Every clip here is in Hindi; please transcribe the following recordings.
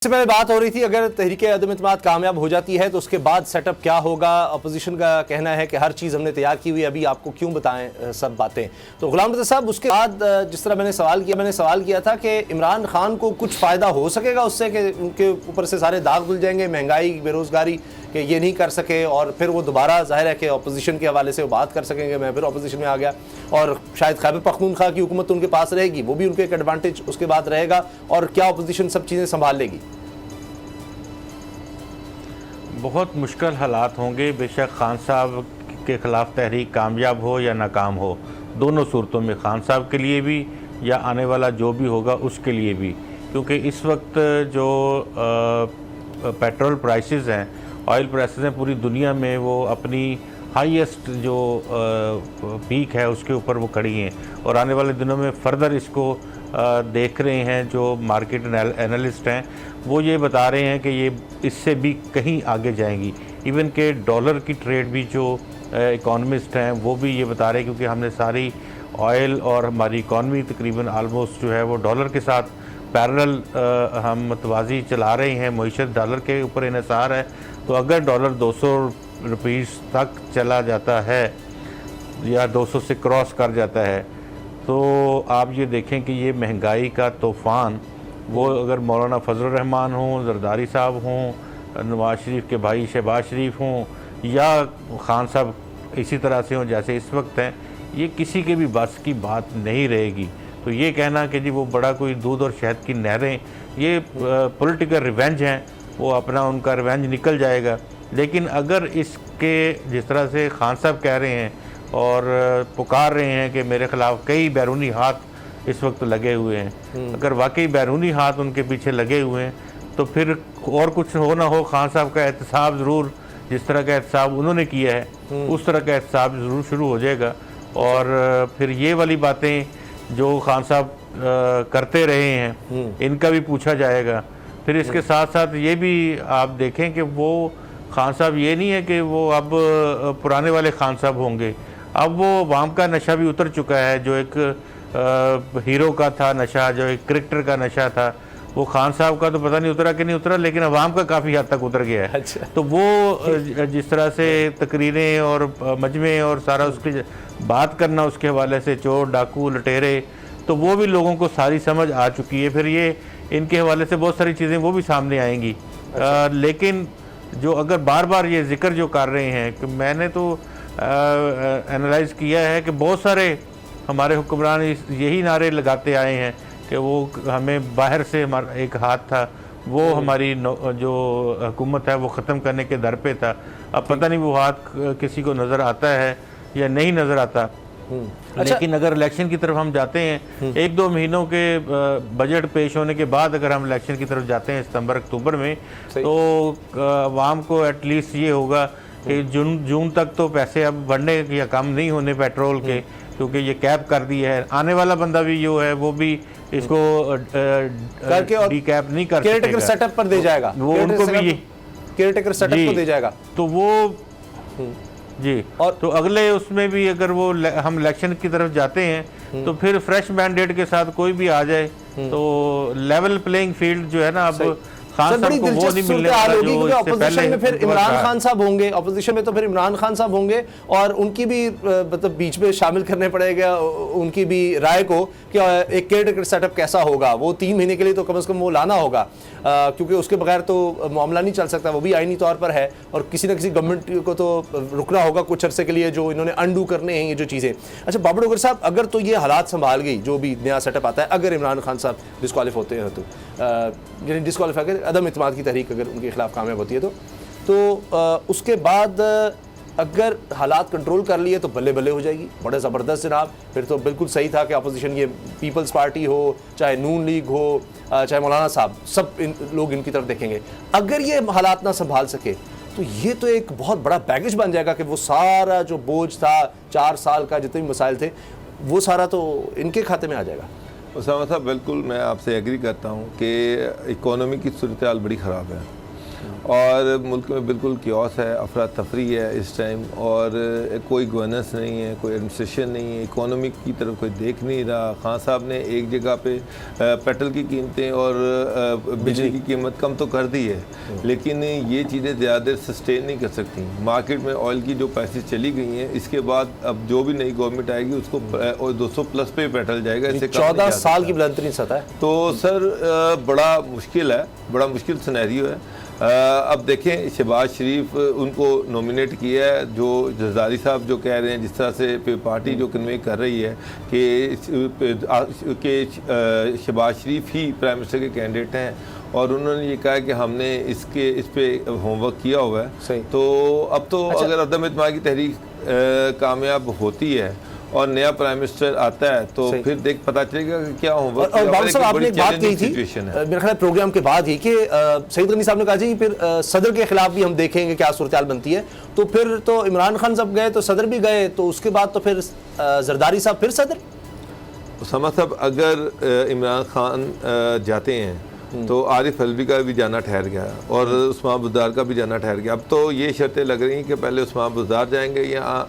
इससे पहले बात हो रही थी अगर तहरीक अदम इत्मीनाद कामयाब हो जाती है तो उसके बाद सेटअप क्या होगा। अपोजिशन का कहना है कि हर चीज़ हमने तैयार की हुई, अभी आपको क्यों बताएं सब बातें। तो गुलाम रज़ा साहब, उसके बाद जिस तरह मैंने सवाल किया था कि इमरान खान को कुछ फ़ायदा हो सकेगा उससे कि उनके ऊपर से सारे दाग धुल जाएंगे, महंगाई, बेरोज़गारी, कि ये नहीं कर सके और फिर वो दोबारा ज़ाहिर है कि अपोजिशन के हवाले से वो बात कर सकेंगे, मैं फिर अपोजिशन में आ गया और शायद खैबर पख्तूनख्वा की हुकूमत तो उनके पास रहेगी, वो भी उनके एक एडवांटेज उसके बाद रहेगा और क्या अपोजिशन सब चीज़ें संभाल लेगी। बहुत मुश्किल हालात होंगे, बेशक खान साहब के ख़िलाफ़ तहरीक कामयाब हो या नाकाम हो, दोनों सूरतों में खान साहब के लिए भी या आने वाला जो भी होगा उसके लिए भी, क्योंकि इस वक्त जो पेट्रोल प्राइसेस हैं, ऑयल प्राइसेस हैं, पूरी दुनिया में वो अपनी हाईएस्ट जो पीक है उसके ऊपर वो खड़ी हैं और आने वाले दिनों में फर्दर इसको देख रहे हैं। जो मार्केट एनालिस्ट हैं वो ये बता रहे हैं कि ये इससे भी कहीं आगे जाएंगी। इवन के डॉलर की ट्रेड भी जो इकोनॉमिस्ट हैं वो भी ये बता रहे हैं, क्योंकि हमने सारी ऑयल और हमारी इकॉनमी तकरीबन आलमोस्ट जो है वो डॉलर के साथ पैरेलल हम मतवाजी चला रहे हैं, मईशत डॉलर के ऊपर इन्हिसार है। तो अगर डॉलर 200 रुपीज़ तक चला जाता है या 200 से क्रॉस कर जाता है तो आप ये देखें कि ये महंगाई का तूफ़ान, वो अगर मौलाना फजल रहमान हों, जरदारी साहब हों, नवाज शरीफ के भाई शहबाज शरीफ हों या खान साहब इसी तरह से हों जैसे इस वक्त हैं, ये किसी के भी बस की बात नहीं रहेगी। तो ये कहना कि जी वो बड़ा कोई दूध और शहद की नहरें, ये पॉलिटिकल रिवेंज हैं, वो अपना उनका रिवेंज निकल जाएगा। लेकिन अगर इसके जिस तरह से खान साहब कह रहे हैं और पुकार रहे हैं कि मेरे ख़िलाफ़ कई बैरूनी हाथ इस वक्त लगे हुए हैं, अगर वाकई बैरूनी हाथ उनके पीछे लगे हुए हैं तो फिर और कुछ हो ना हो, खान साहब का एहतसाब ज़रूर, जिस तरह का एहतसाब उन्होंने किया है उस तरह का एहतसाब ज़रूर शुरू हो जाएगा। और फिर ये वाली बातें जो खान साहब करते रहे हैं इनका भी पूछा जाएगा। फिर इसके साथ साथ ये भी आप देखें कि वो खान साहब ये नहीं है कि वो अब पुराने वाले खान साहब होंगे, अब वो अवाम का नशा भी उतर चुका है। जो एक हीरो का था नशा, जो एक क्रिकेटर का नशा था, वो खान साहब का तो पता नहीं उतरा कि नहीं उतरा, लेकिन अवाम का काफ़ी हद तक उतर गया है। अच्छा। तो वो जिस तरह से तकरीरें और मजमे और सारा उसकी बात करना उसके हवाले से, चोर डाकू लटेरे, तो वो भी लोगों को सारी समझ आ चुकी है। फिर ये इनके हवाले से बहुत सारी चीज़ें वो भी सामने आएंगी। अच्छा। लेकिन जो अगर बार बार ये जिक्र जो कर रहे हैं कि मैंने तो एनालाइज़ किया है कि बहुत सारे हमारे हुक्मरान यही नारे लगाते आए हैं कि वो हमें बाहर से हमारा एक हाथ था, वो हमारी जो हुकूमत है वो ख़त्म करने के दर पे था। अब पता नहीं वो हाथ किसी को नज़र आता है या नहीं नज़र आता। अच्छा। लेकिन अगर इलेक्शन की तरफ हम जाते हैं, एक दो महीनों के बजट पेश होने के बाद अगर हम इलेक्शन की तरफ जाते हैं सितंबर अक्टूबर में, तो आवाम को एटलीस्ट ये होगा कि जून तक तो पैसे अब बढ़ने या कम नहीं होने पेट्रोल के, क्योंकि ये कैप कर दी है। आने वाला बंदा भी जो है वो भी इसको करके और डी कैप नहीं कर केयरटेकर सेटअप पर दे जाएगा, वो उनको भी ये केयरटेकर सेटअप पर दे जाएगा। तो वो जी, और तो अगले उसमें भी अगर वो हम इलेक्शन की तरफ जाते हैं तो फिर फ्रेश मैंडेट के साथ कोई भी आ जाए तो लेवल प्लेइंग फील्ड जो है ना, अब खान साहब को वो नहीं मिलने वाला जो इससे पहले। में फिर इमरान खान साहब होंगे, अपोजिशन में तो फिर इमरान खान साहब होंगे और उनकी भी मतलब बीच में शामिल करने पड़ेगा उनकी भी राय को कि एक केयरटेकर सेटअप कैसा होगा। वो 3 महीने के लिए तो कम से कम वो लाना होगा, क्योंकि उसके बगैर तो मामला नहीं चल सकता, वो भी आईनी तौर पर है और किसी न किसी गवर्नमेंट को तो रुकना होगा कुछ अरसे के लिए, जो इन्होंने अनडू करने हैं ये जो चीज़ें। अच्छा बाबर डोगर साहब, अगर तो ये हालात संभाल गई, जो भी नया सेटअप आता है, अगर इमरान खान साहब डिस्क्वालीफाई होते हैं तो यानी डिस्क्वालीफाई कर अदम इत्मीनाद की तहरीक अगर उनके खिलाफ कामयाब होती है तो उसके बाद अगर हालात कंट्रोल कर लिए तो बल्ले बल्ले हो जाएगी, बड़ा ज़बरदस्त जनाब। फिर तो बिल्कुल सही था कि अपोजिशन, ये पीपल्स पार्टी हो, चाहे नून लीग हो, चाहे मौलाना साहब, सब लोग इनकी तरफ देखेंगे। अगर ये हालात ना संभाल सके तो ये तो एक बहुत बड़ा बैगेज बन जाएगा कि वो सारा जो बोझ था 4 साल का, जितने भी मसाइल थे, वो सारा तो इनके खाते में आ जाएगा। उसामा साहब, बिल्कुल मैं आपसे एग्री करता हूँ कि इकोनॉमी की सूरत हाल बड़ी ख़राब है और मुल्क में बिल्कुल क्योस है, अफरा तफरी है इस टाइम, और कोई गवर्नेंस नहीं है, कोई एडमिनिस्ट्रेशन नहीं है, इकोनॉमी की तरफ कोई देख नहीं रहा। खान साहब ने एक जगह पे पेट्रोल की कीमतें और बिजली की कीमत कम तो कर दी है, लेकिन ये चीज़ें ज़्यादा देर सस्टेन नहीं कर सकती। मार्केट में ऑयल की जो प्राइसेस चली गई हैं, इसके बाद अब जो भी नई गवर्नमेंट आएगी उसको 200 प्लस पे पेट्रोल जाएगा। इससे 14 साल की बुलंद तरीन सतह है। तो सर बड़ा मुश्किल है, बड़ा मुश्किल सिनेरियो है। अब देखें, शहबाज शरीफ उनको नॉमिनेट किया है, जो जरदारी साहब जो कह रहे हैं, जिस तरह से पार्टी जो कन्वे कर रही है कि शहबाज शरीफ ही प्राइम मिनिस्टर के कैंडिडेट हैं, और उन्होंने ये कहा कि हमने इस पे होमवर्क किया हुआ है। तो अब तो अगर अदम इत्मीनान की तहरीक कामयाब होती है और नया प्राइम मिनिस्टर आता है तो फिर पता चलेगा कि क्या होमवर्क। और बाबू साहब, आपने एक बात कही थी मेरे ख्याल प्रोग्राम के बाद ही कि सईद गनी साहब ने कहा जी फिर सदर के खिलाफ भी हम देखेंगे क्या सूरत बनती है। तो फिर तो इमरान खान साहब गए तो सदर भी गए, तो उसके बाद तो फिर जरदारी साहब फिर सदर। उसामा साहब, अगर इमरान खान जाते हैं तो आरिफ अलवी का भी जाना ठहर गया और उस्मान बुज़दार का भी जाना ठहर गया। अब तो ये शर्तें लग रही हैं कि पहले उस्मान बुज़दार जाएंगे या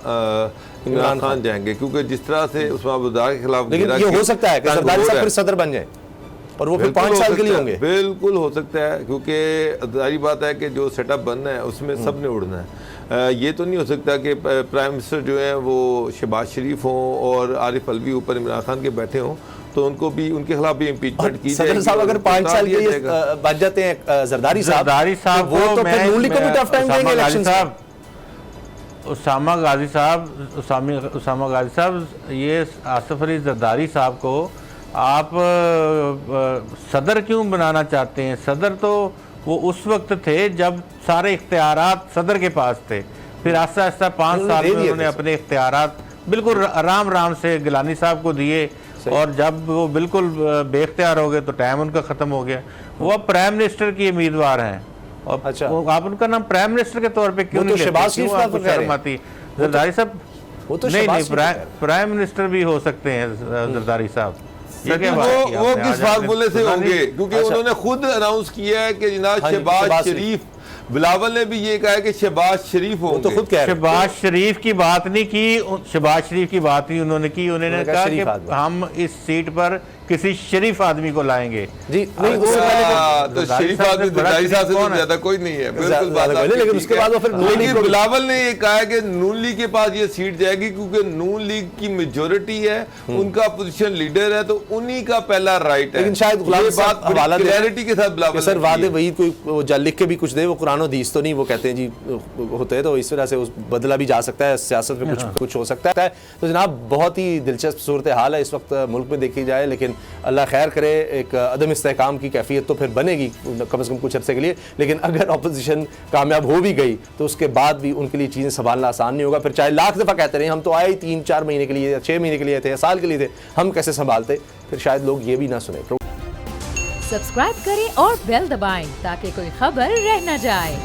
इमरान खान जाएंगे, क्योंकि जिस तरह से उस्मान बुज़दार के खिलाफ लेकिन ये हो सकता है कि जरदारी साहब फिर सदर बन जाए और वो फिर 5 साल के लिए होंगे। बिल्कुल हो सकता है, क्योंकि जाहिर बात है कि जो सेटअप बनना है उसमें सब ने उड़ना है। ये तो नहीं हो सकता कि प्राइम मिनिस्टर जो हैं वो शहबाज शरीफ हों और आरिफ अलवी ऊपर इमरान खान के बैठे हों, तो उनको भी, उनके खिलाफ भी इम्पीचमेंट की जाएगी। सदर साहब अगर 5 साल के लिए बच जाते हैं जरदारी साहब, वो तो फिर नून लीग को भी टफ टाइम देंगे इलेक्शन साहब। उसामा गाजी साहब, ये आसिफ अली जरदारी साहब को आप सदर क्यों बनाना चाहते हैं? सदर तो वो उस वक्त थे जब सारे इख्तियारात सदर के पास थे, फिर आहिस्ता आहिस्ता 5 साल में उन्होंने अपने इख्तियारात बिल्कुल आराम आराम से गिलानी साहब को दिए, और जब वो बिल्कुल बेख्तियार हो गए तो टाइम उनका ख़त्म हो गया। वो अब प्राइम मिनिस्टर की उम्मीदवार हैं, और अच्छा। आप उनका नाम प्राइम मिनिस्टर के तौर पे क्यों नहीं लेते? शहबाज शरीफ आपको शर्म आती? जरदारी साहब नहीं, प्राइम मिनिस्टर भी हो सकते हैं जरदारी साहब। वो किस फार्मूले से होंगे? क्योंकि उन्होंने खुद अनाउंस किया है कि जनाब शहबाज शरीफ, बिलावल ने भी ये कहा है कि शहबाज शरीफ होंगे। तो खुद कह रहे हैं। शहबाज शरीफ की बात नहीं की, शहबाज शरीफ की बात नहीं उन्होंने की, उन्होंने कहा कि हम इस सीट पर किसी शरीफ आदमी को लाएंगे जी। नहीं, उससे पहले तो शरीफ आदमी जरदारी साहब से तो ज्यादा कोई नहीं है, बिल्कुल बात है। लेकिन उसके बाद वो फिर नून लीग को, बिलावल ने ये कहा कि नून लीग के पास ये सीट जाएगी क्योंकि नून लीग की मेजोरिटी है, उनका पोजीशन लीडर है, तो उन्हीं का पहला राइट है। लेकिन शायद गुलाम साहब हवाला क्लैरिटी के साथ बिलावल सर वादे वही कोई लिख के भी कुछ दे, वो कुरान हदीस तो नहीं, वो कहते हैं जी होते हैं, तो इस वजह से बदला भी जा सकता है, सियासत में कुछ हो सकता है। तो जनाब बहुत ही दिलचस्प सूरत हाल है इस वक्त मुल्क में देखी जाए, लेकिन अल्लाह खैर करे, एक अदम इस्तेहकाम की कैफियत तो फिर बनेगी कम से कम कुछ अर्से के लिए। लेकिन अगर अपोजिशन कामयाब हो भी गई तो उसके बाद भी उनके लिए चीज़ें संभालना आसान नहीं होगा। फिर चाहे लाख दफ़ा कहते रहे हम तो आए 3-4 महीने के लिए या 6 महीने के लिए थे या साल के लिए थे, हम कैसे संभालते, फिर शायद लोग ये भी ना सुने। सब्सक्राइब करें और बेल दबाएं ताकि कोई खबर रह न जाए।